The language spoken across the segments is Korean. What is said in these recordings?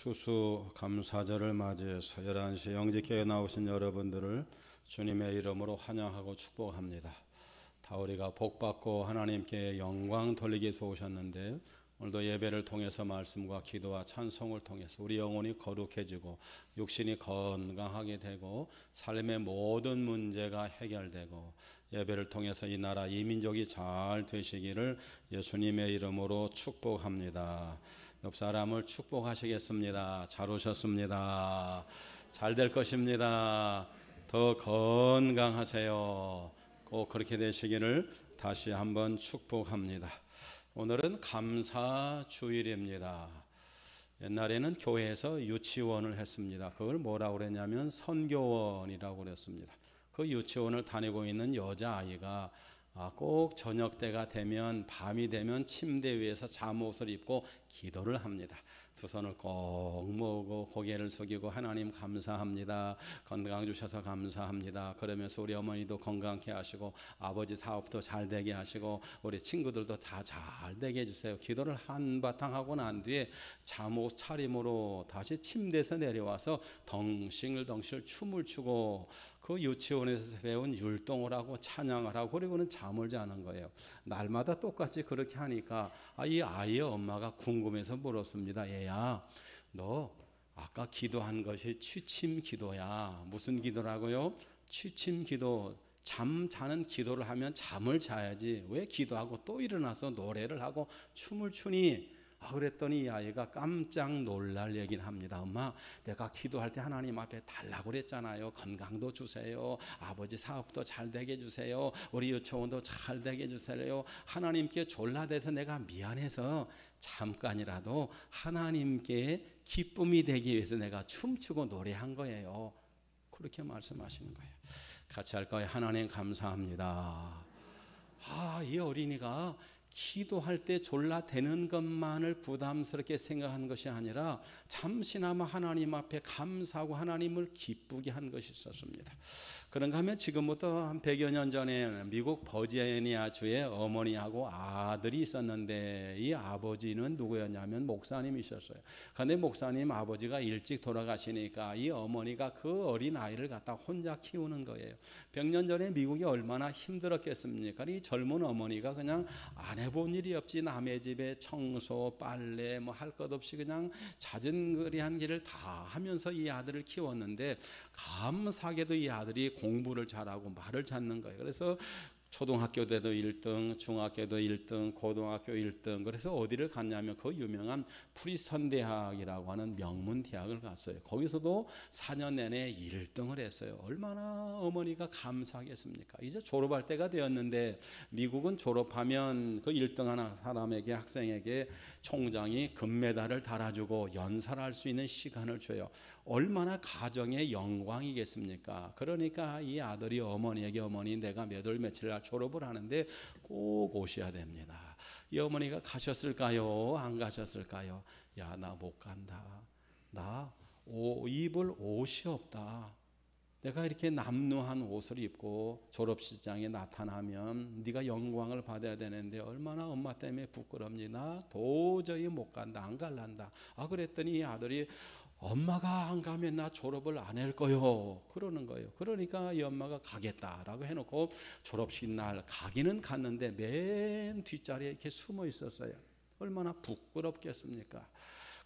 추수 감사절을 맞이해서 11시 영직교회에 나오신 여러분들을 주님의 이름으로 환영하고 축복합니다. 다 우리가 복받고 하나님께 영광 돌리기 위해서 오셨는데, 오늘도 예배를 통해서 말씀과 기도와 찬송을 통해서 우리 영혼이 거룩해지고 육신이 건강하게 되고 삶의 모든 문제가 해결되고 예배를 통해서 이 나라 이 민족이 잘 되시기를 예수님의 이름으로 축복합니다. 옆 사람을 축복하시겠습니다. 잘 오셨습니다. 잘 될 것입니다. 더 건강하세요. 꼭 그렇게 되시기를 다시 한번 축복합니다. 오늘은 감사주일입니다. 옛날에는 교회에서 유치원을 했습니다. 그걸 뭐라고 그랬냐면 선교원이라고 그랬습니다. 그 유치원을 다니고 있는 여자아이가 꼭 저녁 때가 되면, 밤이 되면 침대 위에서 잠옷을 입고 기도를 합니다. 두 손을 꼭 모으고 고개를 숙이고 하나님 감사합니다. 건강 주셔서 감사합니다. 그러면서 우리 어머니도 건강케 하시고 아버지 사업도 잘 되게 하시고 우리 친구들도 다 잘 되게 해주세요. 기도를 한바탕 하고 난 뒤에 잠옷 차림으로 다시 침대에서 내려와서 덩실덩실 춤을 추고 그 유치원에서 배운 율동을 하고 찬양을 하고 그리고는 잠을 자는 거예요. 날마다 똑같이 그렇게 하니까 이 아이의 엄마가 궁금해서 물었습니다. 얘야, 너 아까 기도한 것이 취침 기도야. 무슨 기도라고요? 취침 기도. 잠 자는 기도를 하면 잠을 자야지 왜 기도하고 또 일어나서 노래를 하고 춤을 추니? 그랬더니 이 아이가 깜짝 놀랄 얘기를 합니다. 엄마, 내가 기도할 때 하나님 앞에 달라고 그랬잖아요. 건강도 주세요. 아버지 사업도 잘 되게 해주세요. 우리 유치원도 잘 되게 해주세요. 하나님께 졸라대서 내가 미안해서 잠깐이라도 하나님께 기쁨이 되기 위해서 내가 춤추고 노래한 거예요. 그렇게 말씀하시는 거예요. 같이 할까요? 하나님 감사합니다. 이 어린이가 기도할 때 졸라대는 것만을 부담스럽게 생각한 것이 아니라 잠시나마 하나님 앞에 감사하고 하나님을 기쁘게 한 것이 있었습니다. 그런가 하면 지금부터 한 100여 년 전에 미국 버지니아주에 어머니하고 아들이 있었는데 이 아버지는 누구였냐면 목사님이셨어요. 그런데 목사님 아버지가 일찍 돌아가시니까 이 어머니가 그 어린 아이를 갖다 혼자 키우는 거예요. 100년 전에 미국이 얼마나 힘들었겠습니까? 이 젊은 어머니가 그냥 안 해본 일이 없지 남의 집에 청소, 빨래 뭐 할 것 없이 그냥 자전거리한 길을 다 하면서 이 아들을 키웠는데 감사하게도 이 아들이 공부를 잘하고 말을 찾는 거예요. 그래서 초등학교 때도 1등, 중학교도 1등, 고등학교 1등. 그래서 어디를 갔냐면 그 유명한 프리스턴 대학이라고 하는 명문 대학을 갔어요. 거기서도 4년 내내 1등을 했어요. 얼마나 어머니가 감사하겠습니까? 이제 졸업할 때가 되었는데 미국은 졸업하면 그 1등하는 사람에게, 학생에게 총장이 금메달을 달아주고 연설할 수 있는 시간을 줘요. 얼마나 가정의 영광이겠습니까? 그러니까 이 아들이 어머니에게, 어머니 내가 몇 월 며칠 날 졸업을 하는데 꼭 오셔야 됩니다. 이 어머니가 가셨을까요? 안 가셨을까요? 야, 나 못 간다. 나 입을 옷이 없다. 내가 이렇게 남루한 옷을 입고 졸업식장에 나타나면 네가 영광을 받아야 되는데 얼마나 엄마 때문에 부끄럽니? 나 도저히 못 간다. 안 갈란다. 그랬더니 이 아들이 엄마가 안 가면 나 졸업을 안 할 거요. 그러는 거예요. 그러니까 이 엄마가 가겠다라고 해놓고 졸업식 날 가기는 갔는데 맨 뒷자리에 이렇게 숨어 있었어요. 얼마나 부끄럽겠습니까?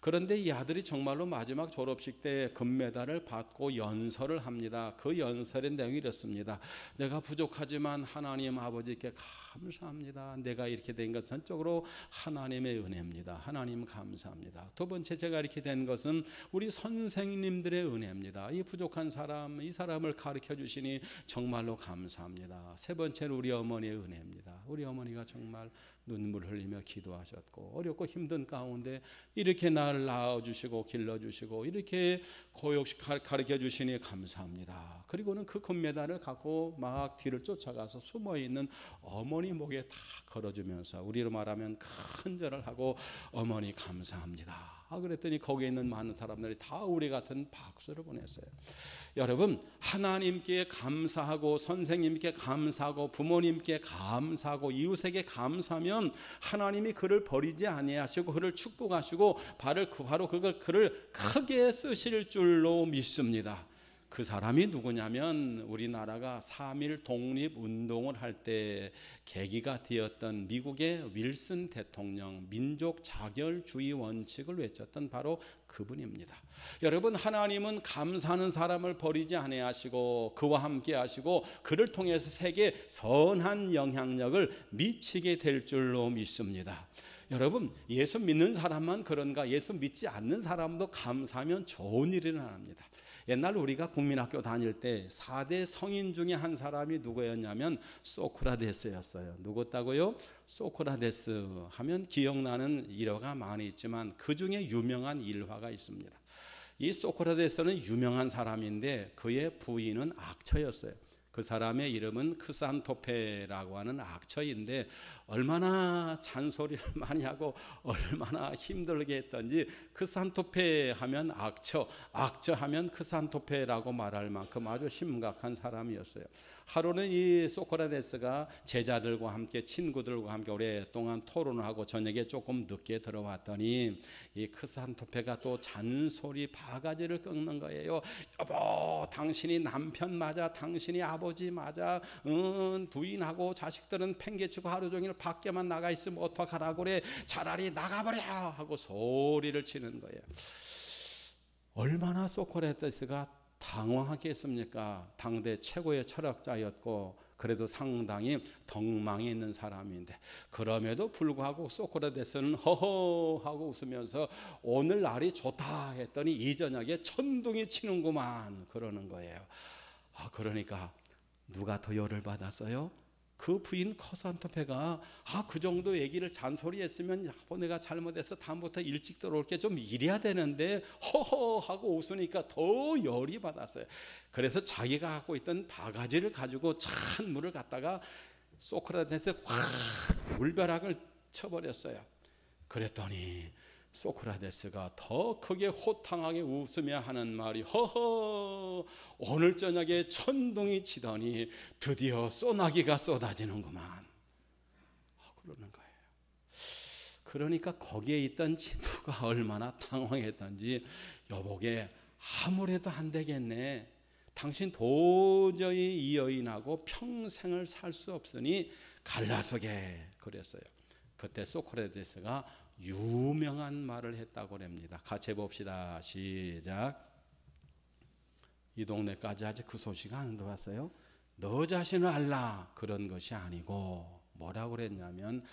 그런데 이 아들이 정말로 마지막 졸업식 때 금메달을 받고 연설을 합니다. 그 연설의 내용이 이렇습니다. 내가 부족하지만 하나님 아버지께 감사합니다. 내가 이렇게 된 것은 전적으로 하나님의 은혜입니다. 하나님 감사합니다. 두 번째, 제가 이렇게 된 것은 우리 선생님들의 은혜입니다. 이 부족한 사람, 이 사람을 가르쳐 주시니 정말로 감사합니다. 세 번째는 우리 어머니의 은혜입니다. 우리 어머니가 정말 눈물 흘리며 기도하셨고 어렵고 힘든 가운데 이렇게 나를 낳아주시고 길러주시고 이렇게 고육식 가르쳐 주시니 감사합니다. 그리고는 그 금메달을 갖고 막 뒤를 쫓아가서 숨어있는 어머니 목에 다 걸어주면서 우리로 말하면 큰절을 하고 어머니 감사합니다. 그랬더니 거기에 있는 많은 사람들이 다 우리 같은 박수를 보냈어요. 여러분, 하나님께 감사하고 선생님께 감사하고 부모님께 감사하고 이웃에게 감사하면 하나님이 그를 버리지 아니하시고 그를 축복하시고 바로 그를 크게 쓰실 줄로 믿습니다. 그 사람이 누구냐면 우리나라가 3.1 독립운동을 할 때 계기가 되었던 미국의 윌슨 대통령, 민족 자결주의 원칙을 외쳤던 바로 그분입니다. 여러분, 하나님은 감사하는 사람을 버리지 아니하시고 그와 함께 하시고 그를 통해서 세계에 선한 영향력을 미치게 될 줄로 믿습니다. 여러분, 예수 믿는 사람만 그런가? 예수 믿지 않는 사람도 감사하면 좋은 일이 일어납니다. 옛날 우리가 국민학교 다닐 때 4대 성인 중에 한 사람이 누구였냐면 소크라테스였어요. 누구였다고요? 소크라테스 하면 기억나는 일화가 많이 있지만 그 중에 유명한 일화가 있습니다. 이 소크라테스는 유명한 사람인데 그의 부인은 악처였어요. 그 사람의 이름은 크산토페라고 하는 악처인데 얼마나 잔소리를 많이 하고 얼마나 힘들게 했던지 크산토페 하면 악처, 악처 하면 크산토페라고 말할 만큼 아주 심각한 사람이었어요. 하루는 이 소크라테스가 제자들과 함께 친구들과 함께 오랫동안 토론을 하고 저녁에 조금 늦게 들어왔더니 이 크산토페가 또 잔소리 바가지를 꺾는 거예요. 여보, 당신이 남편 맞아, 당신이 아버지 맞아, 부인하고 자식들은 팽개치고 하루 종일 밖에만 나가 있으면 어떡하라고 그래, 차라리 나가버려 하고 소리를 치는 거예요. 얼마나 소크라테스가 당황하게 했습니까? 당대 최고의 철학자였고 그래도 상당히 덕망이 있는 사람인데 그럼에도 불구하고 소크라테스는 허허 하고 웃으면서 오늘 날이 좋다 했더니 이 저녁에 천둥이 치는구만 그러는 거예요. 그러니까 누가 더 열을 받았어요? 그 부인 크산토페가 그 정도 얘기를 잔소리했으면 내가 잘못해서 다음부터 일찍 들어올게 좀 이래야 되는데 허허 하고 웃으니까 더 열이 받았어요. 그래서 자기가 갖고 있던 바가지를 가지고 찬 물을 갖다가 소크라테스에 확 물벼락을 쳐버렸어요. 그랬더니 소크라테스가 더 크게 호탕하게 웃으며 하는 말이 허허, 오늘 저녁에 천둥이 치더니 드디어 소나기가 쏟아지는구만 그러는 거예요. 그러니까 거기에 있던 친구가 얼마나 당황했던지 여보게 아무래도 안 되겠네, 당신 도저히 이 여인하고 평생을 살 수 없으니 갈라서게 그랬어요. 그때 소크라테스가 유명한 말을 했다고 합니다. 같이 해봅시다. 시작. 이 동네까지 아직 그 소식 안 들어왔어요? 너 자신을 알라 그런 것이 아니고 뭐라고 그랬냐면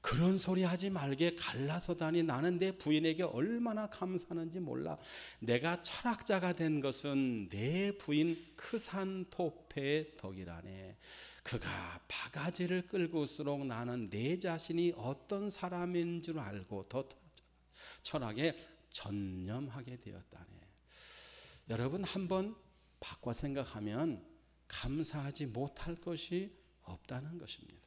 그런 소리 하지 말게 갈라서다니 나는 내 부인에게 얼마나 감사하는지 몰라. 내가 철학자가 된 것은 내 부인 크산토페의 덕이라네. 그가 바가지를 끌고 올수록 나는 내 자신이 어떤 사람인 줄 알고 더 철학에 전념하게 되었다네. 여러분, 한번 바꿔 생각하면 감사하지 못할 것이 없다는 것입니다.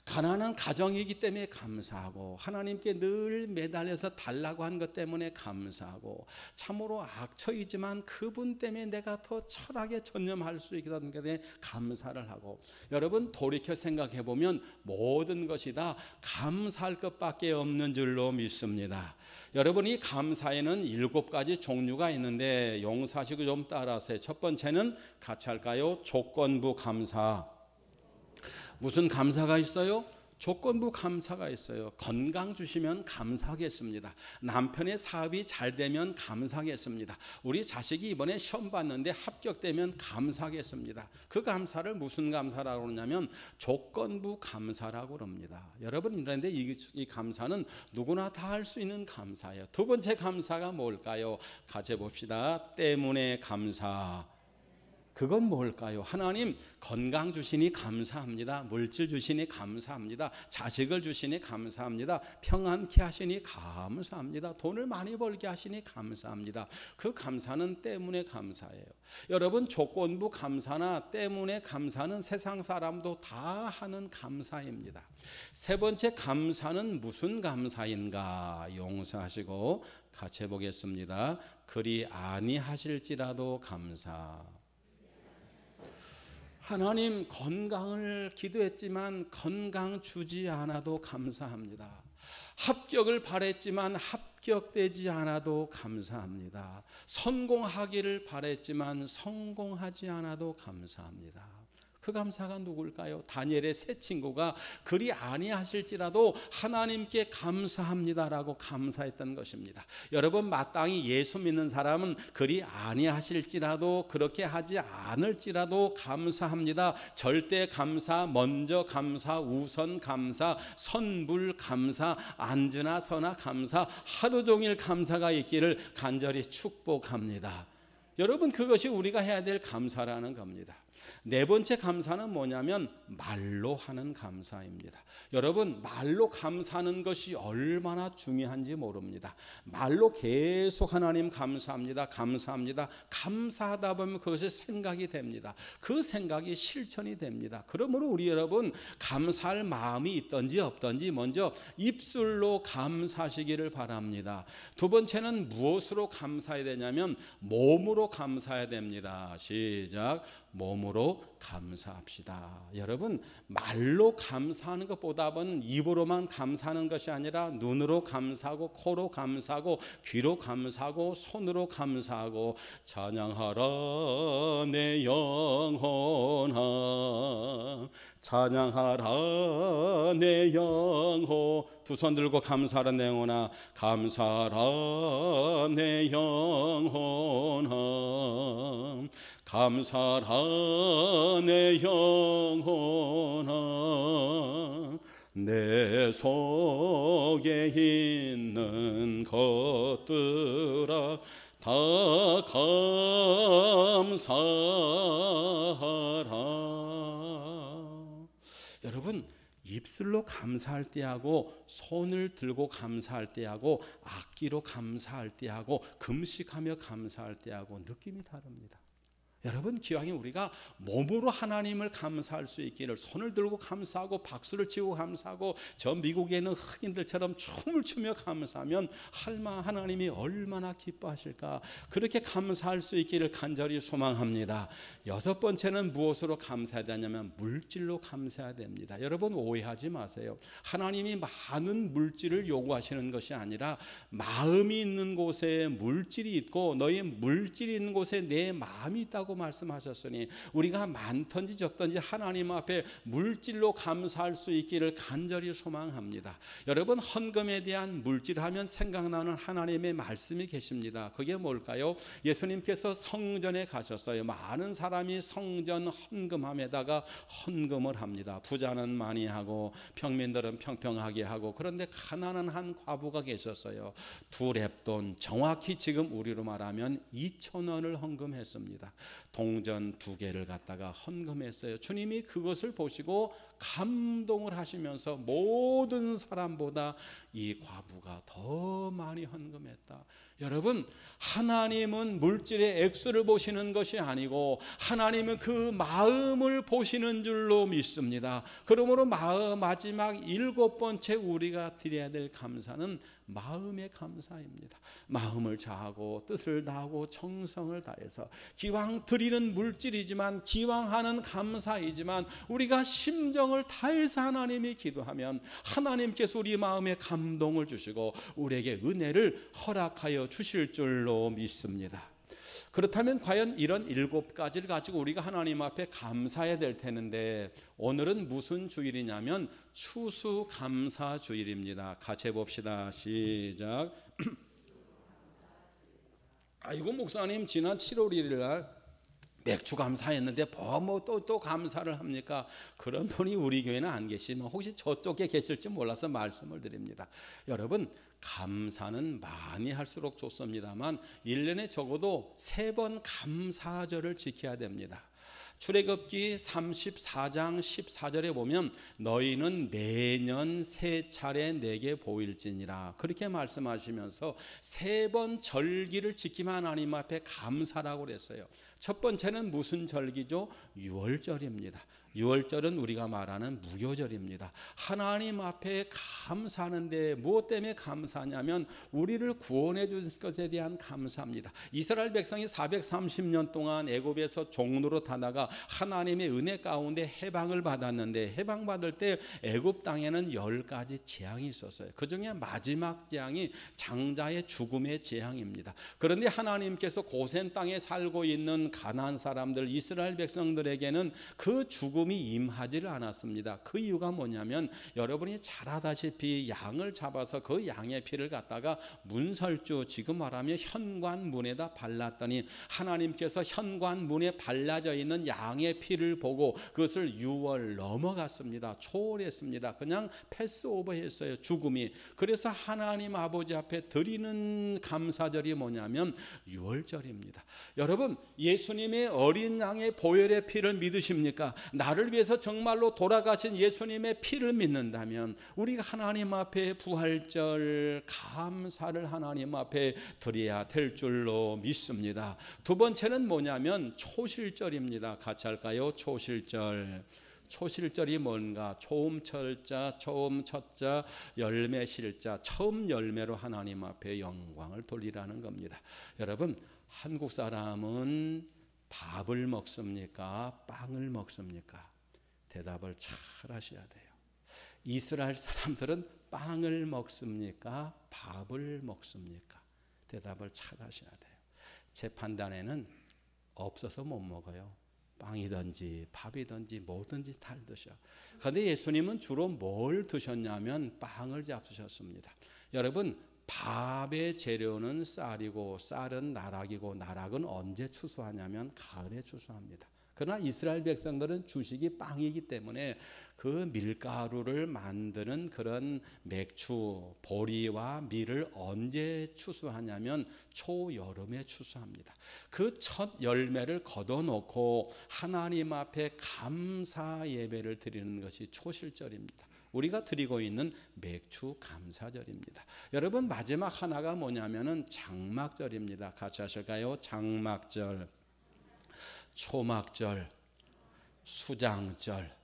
가난한 가정이기 때문에 감사하고 하나님께 늘 매달려서 달라고 한 것 때문에 감사하고 참으로 악처이지만 그분 때문에 내가 더 철학에 전념할 수 있게 된 것에 감사를 하고 여러분 돌이켜 생각해 보면 모든 것이 다 감사할 것밖에 없는 줄로 믿습니다. 여러분이 감사에는 7가지 종류가 있는데 용서하시고 좀 따라하세요. 첫 번째는 같이 할까요? 조건부 감사. 무슨 감사가 있어요? 조건부 감사가 있어요. 건강 주시면 감사하겠습니다. 남편의 사업이 잘 되면 감사하겠습니다. 우리 자식이 이번에 시험 봤는데 합격되면 감사하겠습니다. 그 감사를 무슨 감사라고 그러냐면 조건부 감사라고 그럽니다. 여러분, 그런데 이 감사는 누구나 다 할 수 있는 감사예요. 두 번째 감사가 뭘까요? 같이 봅시다. 때문에 감사. 그건 뭘까요? 하나님 건강 주시니 감사합니다. 물질 주시니 감사합니다. 자식을 주시니 감사합니다. 평안케 하시니 감사합니다. 돈을 많이 벌게 하시니 감사합니다. 그 감사는 때문에 감사예요. 여러분, 조건부 감사나 때문에 감사는 세상 사람도 다 하는 감사입니다. 세 번째 감사는 무슨 감사인가? 용서하시고 같이 해보겠습니다. 그리 아니하실지라도 감사. 하나님, 건강을 기도했지만 건강 주지 않아도 감사합니다. 합격을 바랬지만 합격되지 않아도 감사합니다. 성공하기를 바랬지만 성공하지 않아도 감사합니다. 그 감사가 누굴까요? 다니엘의 세 친구가 그리 아니하실지라도 하나님께 감사합니다라고 감사했던 것입니다. 여러분, 마땅히 예수 믿는 사람은 그리 아니하실지라도, 그렇게 하지 않을지라도 감사합니다. 절대 감사, 먼저 감사, 우선 감사, 선불 감사, 안주나 서나 감사, 하루 종일 감사가 있기를 간절히 축복합니다. 여러분, 그것이 우리가 해야 될 감사라는 겁니다. 네 번째 감사는 뭐냐면 말로 하는 감사입니다. 여러분, 말로 감사하는 것이 얼마나 중요한지 모릅니다. 말로 계속 하나님 감사합니다, 감사합니다, 감사하다 보면 그것이 생각이 됩니다. 그 생각이 실천이 됩니다. 그러므로 우리 여러분, 감사할 마음이 있든지 없든지 먼저 입술로 감사하시기를 바랍니다. 두 번째는 무엇으로 감사해야 되냐면 몸으로 감사해야 됩니다. 시작. 몸으로 감사합시다. 여러분, 말로 감사하는 것보다는 입으로만 감사하는 것이 아니라 눈으로 감사하고, 코로 감사하고, 귀로 감사하고, 손으로 감사하고. 찬양하라 내 영혼아, 찬양하라 내 영혼. 두 손 들고 감사하라 내 영혼아, 감사하라 내 영혼아, 감사하라 내 영혼아. 내 속에 있는 것들아 다 감사하라. 여러분, 입술로 감사할 때하고 손을 들고 감사할 때하고 악기로 감사할 때하고 금식하며 감사할 때하고 느낌이 다릅니다. 여러분, 기왕에 우리가 몸으로 하나님을 감사할 수 있기를, 손을 들고 감사하고 박수를 치고 감사하고 저 미국에 있는 흑인들처럼 춤을 추며 감사하면 하나님이 얼마나 기뻐하실까. 그렇게 감사할 수 있기를 간절히 소망합니다. 여섯 번째는 무엇으로 감사해야 되냐면 물질로 감사해야 됩니다. 여러분, 오해하지 마세요. 하나님이 많은 물질을 요구하시는 것이 아니라 마음이 있는 곳에 물질이 있고 너의 물질이 있는 곳에 내 마음이 있다고 말씀하셨으니 우리가 많든지 적든지 하나님 앞에 물질로 감사할 수 있기를 간절히 소망합니다. 여러분, 헌금에 대한 물질하면 생각나는 하나님의 말씀이 계십니다. 그게 뭘까요? 예수님께서 성전에 가셨어요. 많은 사람이 성전 헌금함에다가 헌금을 합니다. 부자는 많이 하고 평민들은 평평하게 하고. 그런데 가난한 한 과부가 계셨어요. 2렙돈, 정확히 지금 우리로 말하면 2,000원을 헌금했습니다. 동전 2개를 갖다가 헌금했어요. 주님이 그것을 보시고 감동을 하시면서 모든 사람보다 이 과부가 더 많이 헌금했다. 여러분, 하나님은 물질의 액수를 보시는 것이 아니고 하나님은 그 마음을 보시는 줄로 믿습니다. 그러므로 마지막 7번째 우리가 드려야 될 감사는 마음의 감사입니다. 마음을 다하고 뜻을 다하고 정성을 다해서 기왕 드리는 물질이지만, 기왕 하는 감사이지만 우리가 심정을 다해서 하나님이 기도하면 하나님께서 우리 마음에 감동을 주시고 우리에게 은혜를 허락하여 주실 줄로 믿습니다. 그렇다면 과연 이런 7가지를 가지고 우리가 하나님 앞에 감사해야 될 텐데, 오늘은 무슨 주일이냐면 추수감사주일입니다. 같이 해봅시다. 시작. 아이고, 목사님, 지난 7월 1일 날 맥주 감사했는데 또 감사를 합니까? 그런 분이 우리 교회는 안 계시면 혹시 저쪽에 계실지 몰라서 말씀을 드립니다. 여러분, 감사는 많이 할수록 좋습니다만 1년에 적어도 3번 감사절을 지켜야 됩니다. 출애굽기 34장 14절에 보면 너희는 매년 3차례 내게 보일지니라 그렇게 말씀하시면서 3번 절기를 지키면 하나님 앞에 감사라고 그랬어요. 첫 번째는 무슨 절기죠? 유월절입니다. 유월절은 우리가 말하는 무교절입니다. 하나님 앞에 감사하는데 무엇 때문에 감사하냐면 우리를 구원해 준 것에 대한 감사합니다. 이스라엘 백성이 430년 동안 애굽에서 종노릇 하다가 하나님의 은혜 가운데 해방을 받았는데 해방받을 때 애굽 땅에는 10가지 재앙이 있었어요. 그중에 마지막 재앙이 장자의 죽음의 재앙입니다. 그런데 하나님께서 고센 땅에 살고 있는 가나안 사람들 이스라엘 백성들에게는 그 죽음이 임하지를 않았습니다. 그 이유가 뭐냐면 여러분이 잘 아다시피 양을 잡아서 그 양의 피를 갖다가 문설주 지금 말하면 현관문에다 발랐더니 하나님께서 현관문에 발라져 있는 양의 피를 보고 그것을 6월 넘어갔습니다. 초월했습니다. 그냥 패스오버 했어요. 죽음이. 그래서 하나님 아버지 앞에 드리는 감사절이 뭐냐면 6월절입니다. 여러분, 예수님의 어린 양의 보혈의 피를 믿으십니까? 나를 위해서 정말로 돌아가신 예수님의 피를 믿는다면 우리가 하나님 앞에 부활절 감사를 하나님 앞에 드려야 될 줄로 믿습니다. 두 번째는 뭐냐면 초실절입니다. 같이 할까요? 초실절. 초실절이 뭔가? 초음철자, 초음 첫자, 열매 실자, 처음 열매로 하나님 앞에 영광을 돌리라는 겁니다. 여러분, 한국 사람은 밥을 먹습니까? 빵을 먹습니까? 대답을 잘 하셔야 돼요. 이스라엘 사람들은 빵을 먹습니까? 밥을 먹습니까? 대답을 잘 하셔야 돼요. 제 판단에는 없어서 못 먹어요. 빵이든지 밥이든지 뭐든지 다 드셔. 그런데 예수님은 주로 뭘 드셨냐면 빵을 잡수셨습니다. 여러분, 밥의 재료는 쌀이고 쌀은 나락이고 나락은 언제 추수하냐면 가을에 추수합니다. 그러나 이스라엘 백성들은 주식이 빵이기 때문에 그 밀가루를 만드는 그런 맥주, 보리와 밀을 언제 추수하냐면 초여름에 추수합니다. 그 첫 열매를 걷어놓고 하나님 앞에 감사 예배를 드리는 것이 초실절입니다. 우리가 드리고 있는 맥주 감사절입니다. 여러분, 마지막 하나가 뭐냐면은 장막절입니다. 같이 하실까요? 장막절, 초막절, 수장절.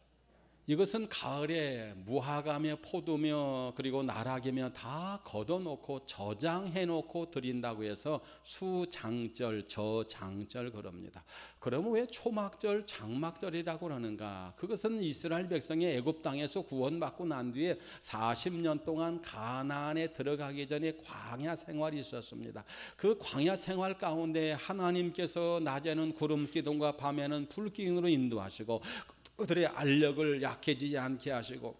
이것은 가을에 무화과며 포도며 그리고 나락이며 다 걷어놓고 저장해놓고 드린다고 해서 수장절, 저장절 그럽니다. 그러면 왜 초막절, 장막절이라고 그러는가? 그것은 이스라엘 백성이 애굽 땅에서 구원받고 난 뒤에 40년 동안 가나안에 들어가기 전에 광야 생활이 있었습니다. 그 광야 생활 가운데 하나님께서 낮에는 구름 기둥과 밤에는 불 기둥으로 인도하시고 그들의 알력을 약해지지 않게 하시고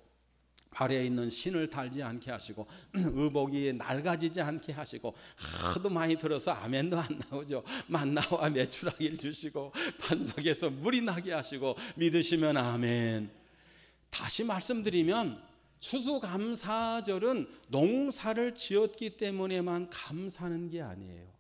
발에 있는 신을 달지 않게 하시고 의복이 낡아지지 않게 하시고 하도 많이 들어서 아멘도 안 나오죠. 만나와 메추라기를 주시고 반석에서 물이 나게 하시고 믿으시면 아멘. 다시 말씀드리면 추수감사절은 농사를 지었기 때문에만 감사하는 게 아니에요.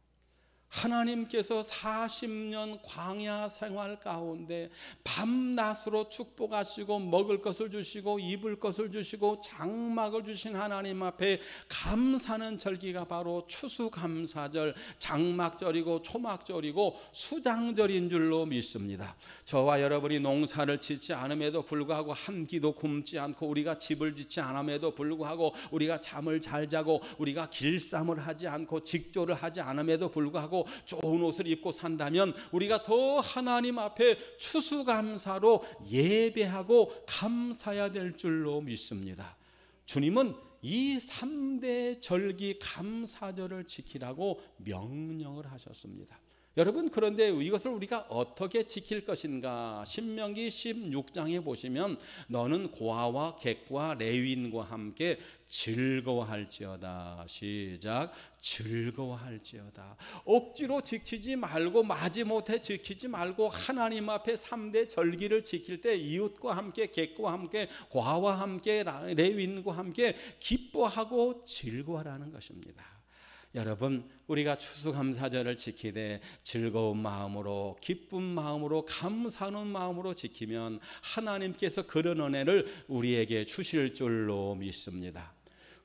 하나님께서 40년 광야 생활 가운데 밤낮으로 축복하시고 먹을 것을 주시고 입을 것을 주시고 장막을 주신 하나님 앞에 감사하는 절기가 바로 추수감사절, 장막절이고 초막절이고 수장절인 줄로 믿습니다. 저와 여러분이 농사를 짓지 않음에도 불구하고 한 끼도 굶지 않고 우리가 집을 짓지 않음에도 불구하고 우리가 잠을 잘 자고 우리가 길쌈을 하지 않고 직조를 하지 않음에도 불구하고 좋은 옷을 입고 산다면 우리가 더 하나님 앞에 추수감사로 예배하고 감사해야 될 줄로 믿습니다. 주님은 이 3대 절기 감사절을 지키라고 명령을 하셨습니다. 여러분, 그런데 이것을 우리가 어떻게 지킬 것인가? 신명기 16장에 보시면 너는 고아와 객과 레위인과 함께 즐거워할지어다. 시작. 즐거워할지어다. 억지로 지키지 말고, 마지못해 지키지 말고, 하나님 앞에 3대 절기를 지킬 때 이웃과 함께, 객과 함께, 고아와 함께, 레위인과 함께 기뻐하고 즐거워하라는 것입니다. 여러분, 우리가 추수감사절을 지키되 즐거운 마음으로, 기쁜 마음으로, 감사하는 마음으로 지키면 하나님께서 그런 은혜를 우리에게 주실 줄로 믿습니다.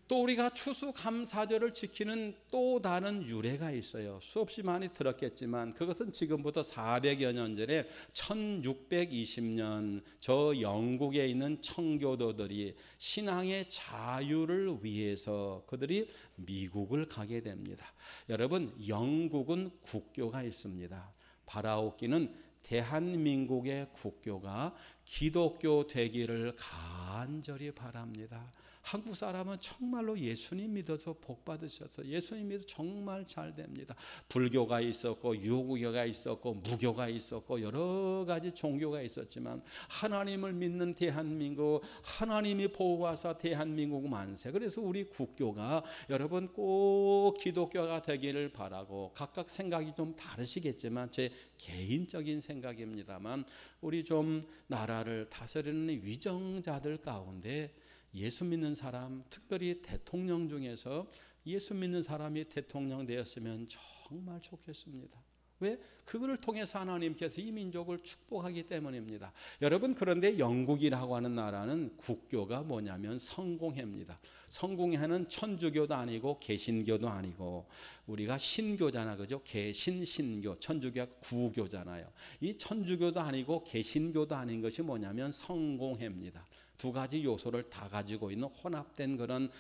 또 우리가 추수감사절을 지키는 또 다른 유래가 있어요. 수없이 많이 들었겠지만 그것은 지금부터 400여 년 전에 1620년 저 영국에 있는 청교도들이 신앙의 자유를 위해서 그들이 미국을 가게 됩니다. 여러분, 영국은 국교가 있습니다. 바라옵기는 대한민국의 국교가 기독교 되기를 간절히 바랍니다. 한국 사람은 정말로 예수님 믿어서 복 받으셔서 예수님 믿어 정말 잘 됩니다. 불교가 있었고 유교가 있었고 무교가 있었고 여러 가지 종교가 있었지만 하나님을 믿는 대한민국, 하나님이 보호하사 대한민국 만세. 그래서 우리 국교가 여러분 꼭 기독교가 되기를 바라고, 각각 생각이 좀 다르시겠지만 제 개인적인 생각입니다만 우리 좀 나라를 다스리는 위정자들 가운데 예수 믿는 사람, 특별히 대통령 중에서 예수 믿는 사람이 대통령 되었으면 정말 좋겠습니다. 왜? 그거를 통해서 하나님께서 이 민족을 축복하기 때문입니다. 여러분, 그런데 영국이라고 하는 나라는 국교가 뭐냐면 성공회입니다. 성공회는 천주교도 아니고 개신교도 아니고 우리가 신교잖아, 그죠? 개신, 신교, 천주교가 구교잖아요. 이 천주교도 아니고 개신교도 아닌 것이 뭐냐면 성공회입니다. 두 가지 요소를 다 가지고 있는 혼합된 그런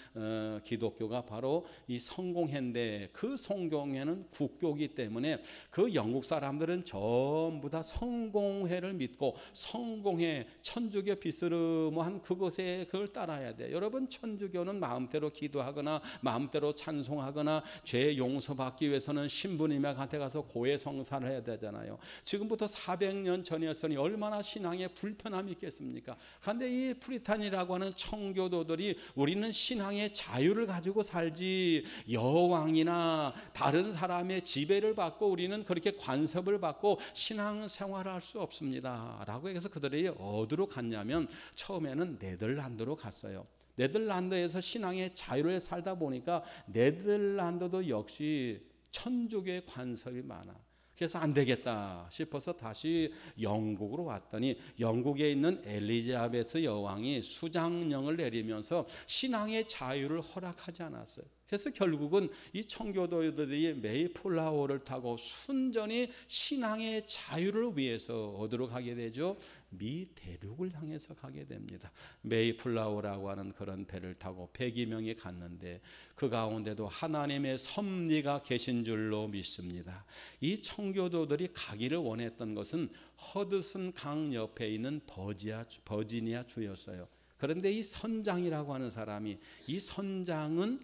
기독교가 바로 이 성공회인데, 그 성공회는 국교이기 때문에 그 영국 사람들은 전부 다 성공회를 믿고 성공회, 천주교 비스름한 그것에 그걸 따라야 돼요. 여러분, 천주교는 마음대로 기도하거나 마음대로 찬송하거나 죄 용서받기 위해서는 신부님한테 가서 고해성사를 해야 되잖아요. 지금부터 400년 전이었으니 얼마나 신앙에 불편함이 있겠습니까? 그런데 이 프리탄이라고 하는 청교도들이 우리는 신앙의 자유를 가지고 살지 여왕이나 다른 사람의 지배를 받고 우리는 그렇게 관섭을 받고 신앙생활을 할 수 없습니다 라고 해서 그들이 어디로 갔냐면 처음에는 네덜란드로 갔어요. 네덜란드에서 신앙의 자유를 살다 보니까 네덜란드도 역시 천주교의 관섭이 많아. 그래서 안 되겠다 싶어서 다시 영국으로 왔더니 영국에 있는 엘리자베스 여왕이 수장령을 내리면서 신앙의 자유를 허락하지 않았어요. 그래서 결국은 이 청교도들이 메이플라워를 타고 순전히 신앙의 자유를 위해서 어디로 가게 되죠? 미 대륙을 향해서 가게 됩니다. 메이플라워라고 하는 그런 배를 타고 100여 명이 갔는데 그 가운데도 하나님의 섭리가 계신 줄로 믿습니다. 이 청교도들이 가기를 원했던 것은 허드슨 강 옆에 있는 버지니아 주였어요. 그런데 이 선장이라고 하는 사람이, 이 선장은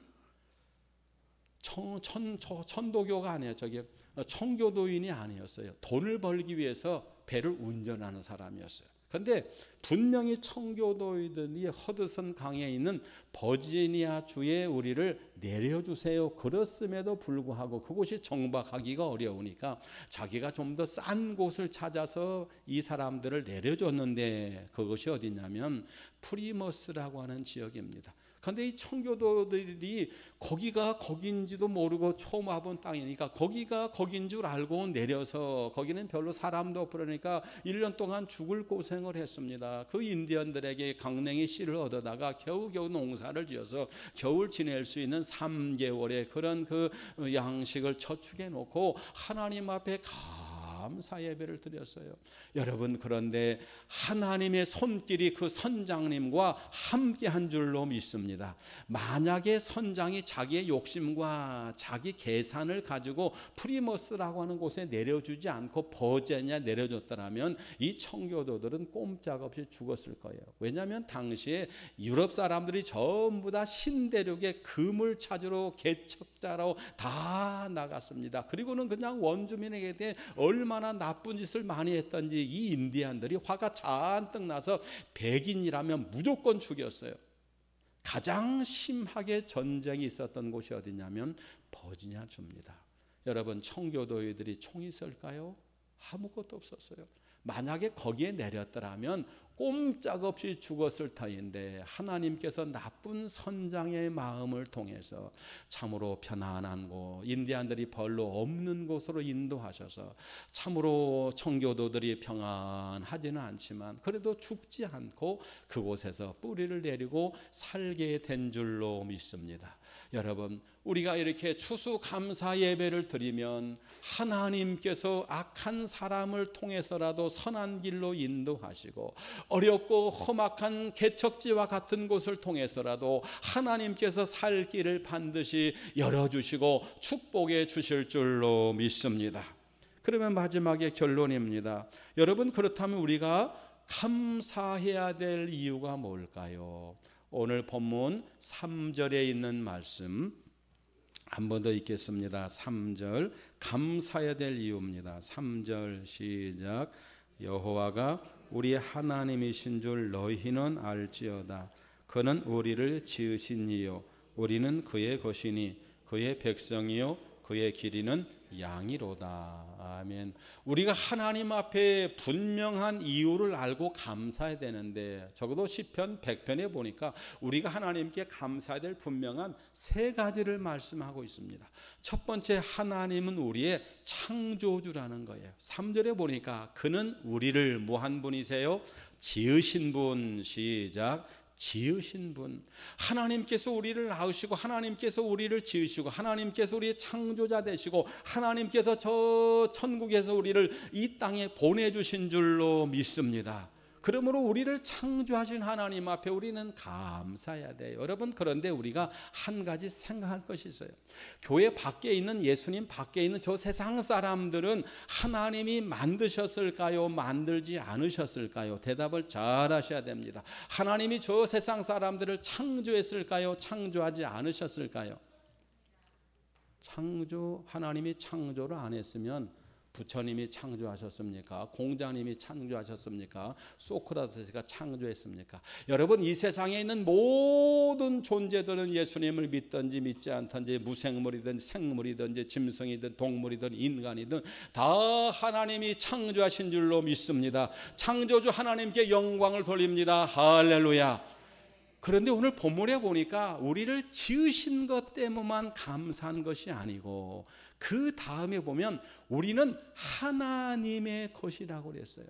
천도교가 아니에요. 청교도인이 아니었어요. 돈을 벌기 위해서 배를 운전하는 사람이었어요. 그런데 분명히 청교도인들이 허드슨 강에 있는 버지니아 주에 우리를 내려주세요. 그렇음에도 불구하고 그곳이 정박하기가 어려우니까 자기가 좀 더 싼 곳을 찾아서 이 사람들을 내려줬는데 그것이 어디냐면 프리머스라고 하는 지역입니다. 그런데 이 청교도들이 거기가 거긴지도 모르고 처음 와본 땅이니까 거기가 거긴 줄 알고 내려서 거기는 별로 사람도 없고 그러니까 1년 동안 죽을 고생을 했습니다. 그 인디언들에게 강냉이 씨를 얻어다가 겨우겨우 농사를 지어서 겨울 지낼 수 있는 3개월의 그런 그 양식을 저축해 놓고 하나님 앞에 감사 예배를 드렸어요. 여러분, 그런데 하나님의 손길이 그 선장님과 함께 한 줄로 믿습니다. 만약에 선장이 자기의 욕심과 자기 계산을 가지고 프리머스라고 하는 곳에 내려주지 않고 버제냐 내려줬더라면 이 청교도들은 꼼짝없이 죽었을 거예요. 왜냐하면 당시에 유럽 사람들이 전부 다 신대륙에 금을 찾으러 개척자로 다 나갔습니다. 그리고는 그냥 원주민에게 대해 얼마나 나쁜 짓을 많이 했던지 이 인디안들이 화가 잔뜩 나서 백인이라면 무조건 죽였어요. 가장 심하게 전쟁이 있었던 곳이 어디냐면 버지니아주입니다. 여러분, 청교도인들이 총이 있을까요? 아무것도 없었어요. 만약에 거기에 내렸더라면 꼼짝없이 죽었을 터인데 하나님께서 나쁜 선장의 마음을 통해서 참으로 편안한 곳, 인디안들이 별로 없는 곳으로 인도하셔서 참으로 청교도들이 평안하지는 않지만 그래도 죽지 않고 그곳에서 뿌리를 내리고 살게 된 줄로 믿습니다. 여러분, 우리가 이렇게 추수감사 예배를 드리면 하나님께서 악한 사람을 통해서라도 선한 길로 인도하시고 어렵고 험악한 개척지와 같은 곳을 통해서라도 하나님께서 살 길을 반드시 열어주시고 축복해 주실 줄로 믿습니다. 그러면 마지막에 결론입니다. 여러분, 그렇다면 우리가 감사해야 될 이유가 뭘까요? 오늘 본문 3절에 있는 말씀 한 번 더 읽겠습니다. 3절, 감사해야 될 이유입니다. 3절 시작. 여호와가 우리 하나님이신 줄 너희는 알지어다. 그는 우리를 지으신 이요 우리는 그의 것이니 그의 백성이요 그의 길이는 양이로다. 아멘. 우리가 하나님 앞에 분명한 이유를 알고 감사해야 되는데 적어도 시편 100편에 보니까 우리가 하나님께 감사해야 될 분명한 세 가지를 말씀하고 있습니다. 첫 번째, 하나님은 우리의 창조주라는 거예요. 3절에 보니까 그는 우리를 뭐 한 분이세요? 지으신 분. 시작. 지으신 분. 하나님께서 우리를 낳으시고 하나님께서 우리를 지으시고 하나님께서 우리의 창조자 되시고 하나님께서 저 천국에서 우리를 이 땅에 보내주신 줄로 믿습니다. 그러므로 우리를 창조하신 하나님 앞에 우리는 감사해야 돼요. 여러분, 그런데 우리가 한 가지 생각할 것이 있어요. 교회 밖에 있는, 예수님 밖에 있는 저 세상 사람들은 하나님이 만드셨을까요? 만들지 않으셨을까요? 대답을 잘 하셔야 됩니다. 하나님이 저 세상 사람들을 창조했을까요? 창조하지 않으셨을까요? 하나님이 창조를 안 했으면 부처님이 창조하셨습니까? 공자님이 창조하셨습니까? 소크라테스가 창조했습니까? 여러분, 이 세상에 있는 모든 존재들은 예수님을 믿든지 믿지 않든지 무생물이든 생물이든지 짐승이든 동물이든 인간이든 다 하나님이 창조하신 줄로 믿습니다. 창조주 하나님께 영광을 돌립니다. 할렐루야. 그런데 오늘 본문에 보니까 우리를 지으신 것 때문만 감사한 것이 아니고 그 다음에 보면 우리는 하나님의 것이라고 그랬어요.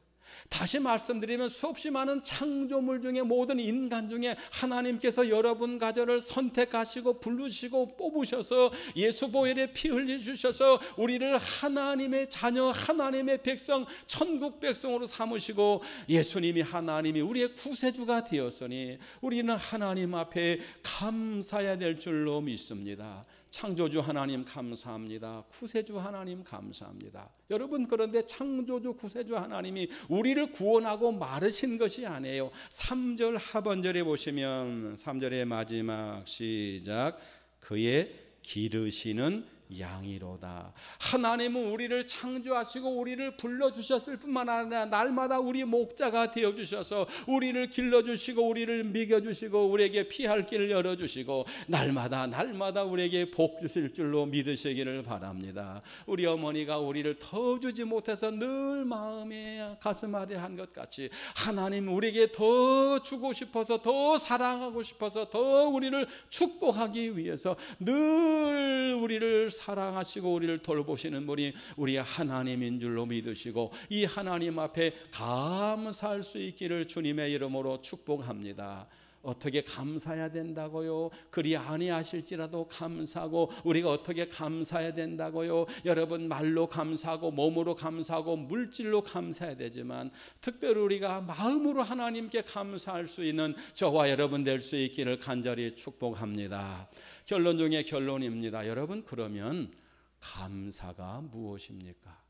다시 말씀드리면 수없이 많은 창조물 중에 모든 인간 중에 하나님께서 여러분 가정을 선택하시고 부르시고 뽑으셔서 예수 보혈에 피 흘려주셔서 우리를 하나님의 자녀, 하나님의 백성, 천국 백성으로 삼으시고 예수님이 하나님이 우리의 구세주가 되었으니 우리는 하나님 앞에 감사해야 될 줄로 믿습니다. 창조주 하나님 감사합니다. 구세주 하나님 감사합니다. 여러분, 그런데 창조주 구세주 하나님이 우리를 구원하고 마르신 것이 아니에요. 3절 하반절에 보시면 3절의 마지막 시작. 그의 기르시는 양이로다. 하나님은 우리를 창조하시고 우리를 불러주셨을 뿐만 아니라 날마다 우리 목자가 되어주셔서 우리를 길러주시고 우리를 먹여주시고 우리에게 피할 길을 열어주시고 날마다 우리에게 복 주실 줄로 믿으시기를 바랍니다. 우리 어머니가 우리를 더 주지 못해서 늘 마음에 가슴 아래한 것 같이 하나님 우리에게 더 주고 싶어서, 더 사랑하고 싶어서, 더 우리를 축복하기 위해서 늘 우리를 사랑하시고 우리를 돌보시는 분이 우리의 하나님인 줄로 믿으시고 이 하나님 앞에 감사할 수 있기를 주님의 이름으로 축복합니다. 어떻게 감사해야 된다고요? 그리 아니하실지라도 감사하고 우리가 어떻게 감사해야 된다고요? 여러분 말로 감사하고 몸으로 감사하고 물질로 감사해야 되지만 특별히 우리가 마음으로 하나님께 감사할 수 있는 저와 여러분 될 수 있기를 간절히 축복합니다. 결론 중에 결론입니다. 여러분 그러면 감사가 무엇입니까?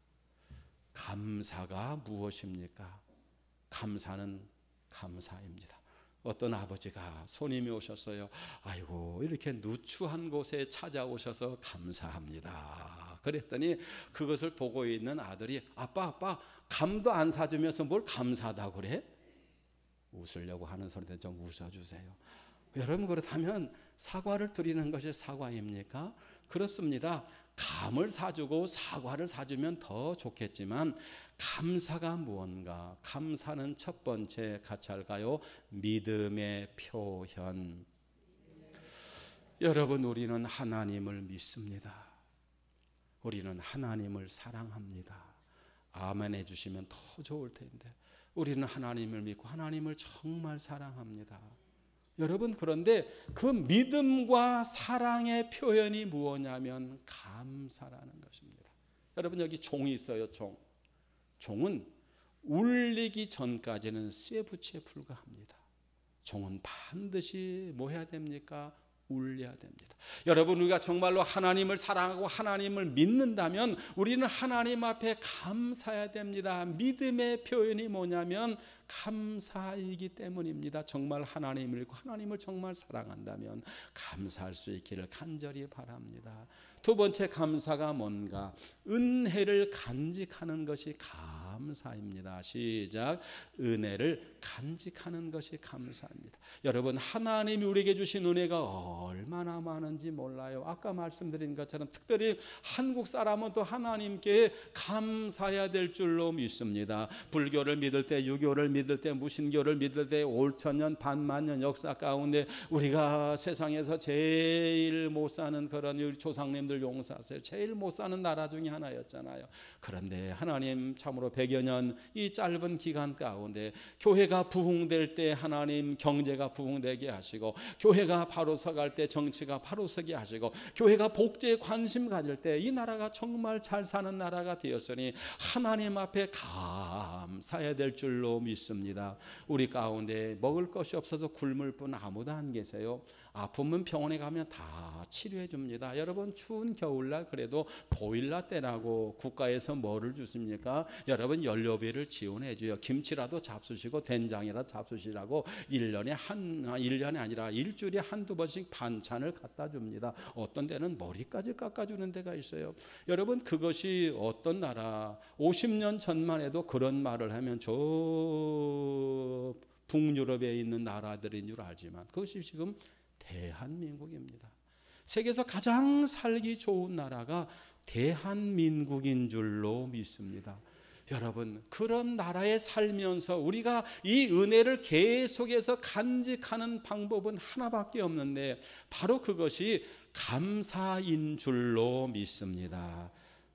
감사가 무엇입니까? 감사는 감사입니다. 어떤 아버지가 손님이 오셨어요. 아이고 이렇게 누추한 곳에 찾아오셔서 감사합니다. 그랬더니 그것을 보고 있는 아들이 아빠 감도 안 사주면서 뭘 감사하다고 그래? 웃으려고 하는 소리인데 좀 웃어주세요. 여러분 그렇다면 사과를 드리는 것이 사과입니까? 그렇습니다. 감을 사주고 사과를 사주면 더 좋겠지만 감사가 무언가? 감사는 첫 번째 같이 할까요? 믿음의 표현. 여러분 우리는 하나님을 믿습니다. 우리는 하나님을 사랑합니다. 아멘 해주시면 더 좋을 텐데 우리는 하나님을 믿고 하나님을 정말 사랑합니다. 여러분 그런데 그 믿음과 사랑의 표현이 무엇냐면 감사라는 것입니다. 여러분 여기 종이 있어요. 종은 울리기 전까지는 쇠붙이에 불과합니다. 종은 반드시 뭐 해야 됩니까? 울려야 됩니다. 여러분 우리가 정말로 하나님을 사랑하고 하나님을 믿는다면 우리는 하나님 앞에 감사해야 됩니다. 믿음의 표현이 뭐냐면 감사이기 때문입니다. 정말 하나님을 믿고 하나님을 정말 사랑한다면 감사할 수 있기를 간절히 바랍니다. 두 번째 감사가 뭔가? 은혜를 간직하는 것이 감사입니다. 시작. 은혜를 간직하는 것이 감사입니다. 여러분 하나님이 우리에게 주신 은혜가 얼마나 많은지 몰라요. 아까 말씀드린 것처럼 특별히 한국 사람은 또 하나님께 감사해야 될 줄로 믿습니다. 불교를 믿을 때, 유교를 믿을 때, 무신교를 믿을 때 5천년 반만년 역사 가운데 우리가 세상에서 제일 못 사는 그런 우리 조상님들 용서하세요. 제일 못 사는 나라 중에 하나였잖아요. 그런데 하나님 참으로 100여 년 이 짧은 기간 가운데 교회가 부흥될 때 하나님 경제가 부흥되게 하시고 교회가 바로 서갈 때 정치가 바로 서게 하시고 교회가 복제에 관심 가질 때 이 나라가 정말 잘 사는 나라가 되었으니 하나님 앞에 감사해야 될 줄로 믿습니다. 우리 가운데 먹을 것이 없어서 굶을 분 아무도 안 계세요. 아프면 병원에 가면 다 치료해 줍니다. 여러분 추운 겨울날 그래도 보일러 때라고 국가에서 뭐를 주십니까? 여러분 연료비를 지원해 줘요. 김치라도 잡수시고 된장이라도 잡수시라고 1년이 아니라 일주일에 한두 번씩 반찬을 갖다 줍니다. 어떤 데는 머리까지 깎아주는 데가 있어요. 여러분 그것이 어떤 나라 50년 전만 해도 그런 말을 하면 저 북유럽에 있는 나라들인 줄 알지만 그것이 지금 대한민국입니다. 세계에서 가장 살기 좋은 나라가 대한민국인 줄로 믿습니다. 여러분 그런 나라에 살면서 우리가 이 은혜를 계속해서 간직하는 방법은 하나밖에 없는데 바로 그것이 감사인 줄로 믿습니다.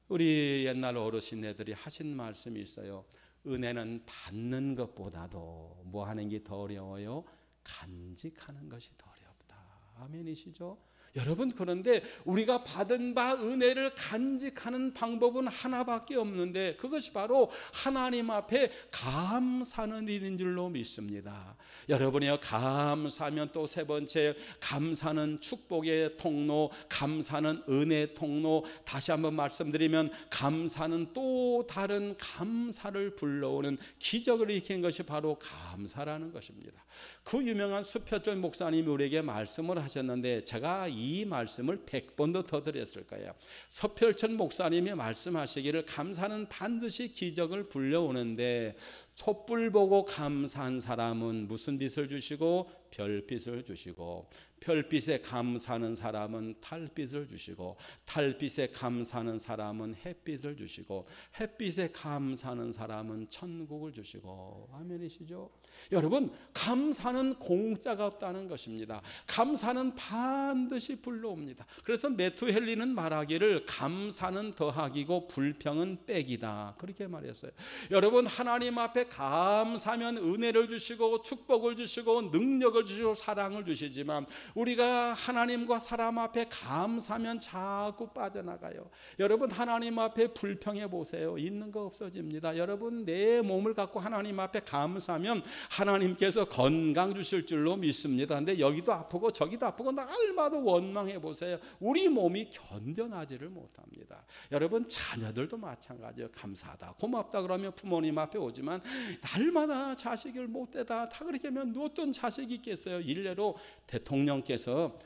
우리 옛날 어르신네들이 하신 말씀이 있어요. 은혜는 받는 것보다도 뭐 하는 게 더 어려워요? 간직하는 것이 더 어렵다. 아멘이시죠? 여러분 그런데 우리가 받은 바 은혜를 간직하는 방법은 하나밖에 없는데 그것이 바로 하나님 앞에 감사하는 일인 줄로 믿습니다. 여러분이요 감사하면 또 세 번째 감사는 축복의 통로, 감사는 은혜 통로. 다시 한번 말씀드리면 감사는 또 다른 감사를 불러오는 기적을 일으키는 것이 바로 감사라는 것입니다. 그 유명한 수표전 목사님이 우리에게 말씀을 하셨는데 제가 이 말씀을 100번도 더 드렸을 거예요. 서편천 목사님이 말씀하시기를 감사는 반드시 기적을 불려오는데 촛불 보고 감사한 사람은 무슨 빛을 주시고 별빛을 주시고 별빛에 감사하는 사람은 달빛을 주시고 달빛에 감사하는 사람은 햇빛을 주시고 햇빛에 감사하는 사람은 천국을 주시고. 아멘이시죠? 여러분 감사는 공짜가 없다는 것입니다. 감사는 반드시 불러옵니다. 그래서 매튜 헨리는 말하기를 감사는 더하기고 불평은 빼기다 그렇게 말했어요. 여러분 하나님 앞에 감사하면 은혜를 주시고 축복을 주시고 능력을 주시고 사랑을 주시지만 우리가 하나님과 사람 앞에 감사하면 자꾸 빠져나가요. 여러분 하나님 앞에 불평해 보세요. 있는 거 없어집니다. 여러분 내 몸을 갖고 하나님 앞에 감사하면 하나님께서 건강 주실 줄로 믿습니다. 근데 여기도 아프고 저기도 아프고 날마다 원망해 보세요. 우리 몸이 견뎌나지를 못합니다. 여러분 자녀들도 마찬가지예요. 감사하다 고맙다 그러면 부모님 앞에 오지만 날마다 자식을 못되다 다 그렇게 하면 어떤 자식이 있겠어요. 일례로 대통령께서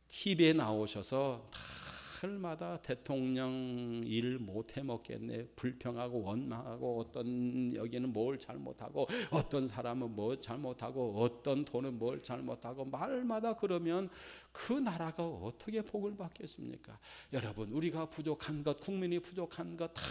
TV에 나오셔서 날마다 대통령 일 못해 먹겠네 불평하고 원망하고 어떤 여기는 뭘 잘못하고 어떤 사람은 뭘 잘못하고 어떤 돈은 뭘 잘못하고 말마다 그러면 그 나라가 어떻게 복을 받겠습니까? 여러분 우리가 부족한 것 국민이 부족한 것 다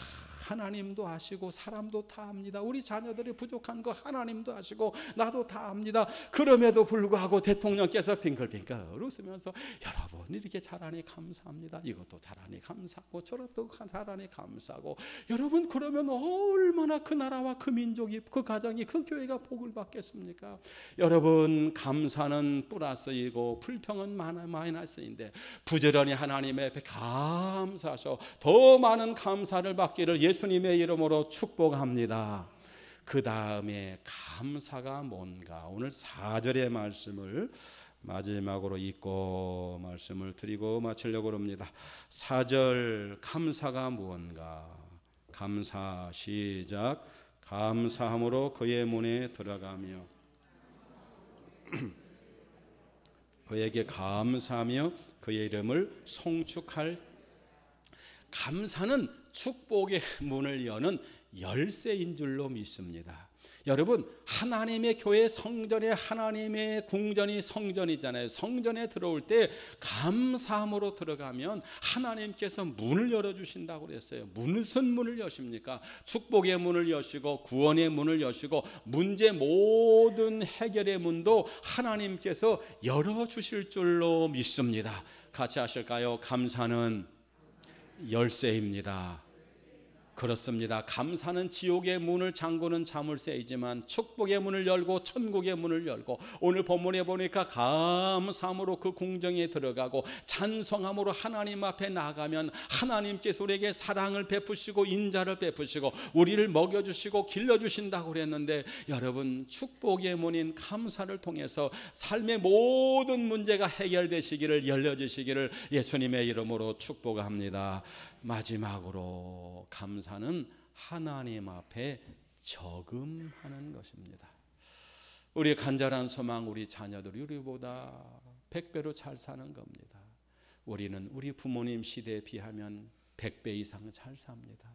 하나님도 아시고 사람도 다 압니다. 우리 자녀들이 부족한 거 하나님도 아시고 나도 다 압니다. 그럼에도 불구하고 대통령께서 빙글빙글 웃으면서 여러분 이렇게 잘하니 감사합니다. 이것도 잘하니 감사하고 저것도 잘하니 감사하고 여러분 그러면 얼마나 그 나라와 그 민족이 그 가정이 그 교회가 복을 받겠습니까? 여러분 감사는 플러스이고 불평은 마이너스인데 부지런히 하나님 앞에 감사하셔 더 많은 감사를 받기를 예수님의 이름으로 축복합니다. 그 다음에 감사가 뭔가 오늘 4절의 말씀을 마지막으로 읽고 말씀을 드리고 마치려고 합니다. 4절 감사가 무언가 감사 시작 감사함으로 그의 문에 들어가며 그에게 감사하며 그의 이름을 송축할 감사는 축복의 문을 여는 열쇠인 줄로 믿습니다. 여러분 하나님의 교회 성전에 하나님의 궁전이 성전이잖아요. 성전에 들어올 때 감사함으로 들어가면 하나님께서 문을 열어주신다고 그랬어요. 무슨 문을 여십니까? 축복의 문을 여시고 구원의 문을 여시고 문제 모든 해결의 문도 하나님께서 열어주실 줄로 믿습니다. 같이 하실까요? 감사는 열쇠입니다. 그렇습니다. 감사는 지옥의 문을 잠그는 자물쇠이지만 축복의 문을 열고 천국의 문을 열고 오늘 본문에 보니까 감사함으로 그 궁정에 들어가고 찬송함으로 하나님 앞에 나가면 하나님께서 우리에게 사랑을 베푸시고 인자를 베푸시고 우리를 먹여주시고 길러주신다고 그랬는데 여러분 축복의 문인 감사를 통해서 삶의 모든 문제가 해결되시기를 열려지시기를 예수님의 이름으로 축복합니다. 마지막으로 감사는 하나님 앞에 저금하는 것입니다. 우리 간절한 소망 우리 자녀들이 우리보다 100배로 잘 사는 겁니다. 우리는 우리 부모님 시대에 비하면 100배 이상 잘 삽니다.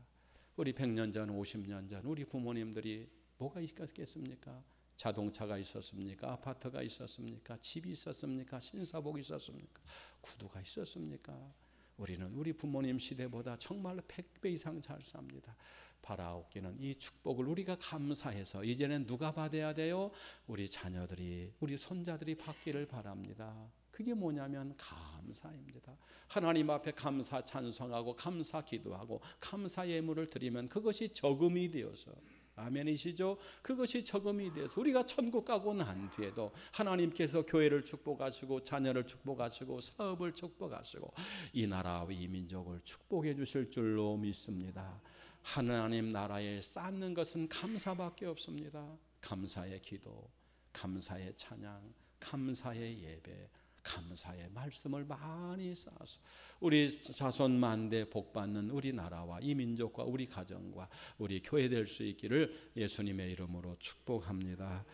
우리 100년 전 50년 전 우리 부모님들이 뭐가 있었겠습니까? 자동차가 있었습니까? 아파트가 있었습니까? 집이 있었습니까? 신사복이 있었습니까? 구두가 있었습니까? 우리는 우리 부모님 시대보다 정말로 100배 이상 잘 삽니다. 바라옵기는 이 축복을 우리가 감사해서 이제는 누가 받아야 돼요? 우리 자녀들이 우리 손자들이 받기를 바랍니다. 그게 뭐냐면 감사입니다. 하나님 앞에 감사 찬송하고 감사 기도하고 감사 예물을 드리면 그것이 저금이 되어서 아멘이시죠? 그것이 저금이 돼서 우리가 천국 가고 난 뒤에도 하나님께서 교회를 축복하시고 자녀를 축복하시고 사업을 축복하시고 이 나라와 이 민족을 축복해 주실 줄로 믿습니다. 하나님 나라에 쌓는 것은 감사밖에 없습니다. 감사의 기도, 감사의 찬양, 감사의 예배, 감사의 말씀을 많이 쌓아서 우리 자손 만대 복받는 우리 나라와 이 민족과 우리 가정과 우리 교회 될 수 있기를 예수님의 이름으로 축복합니다.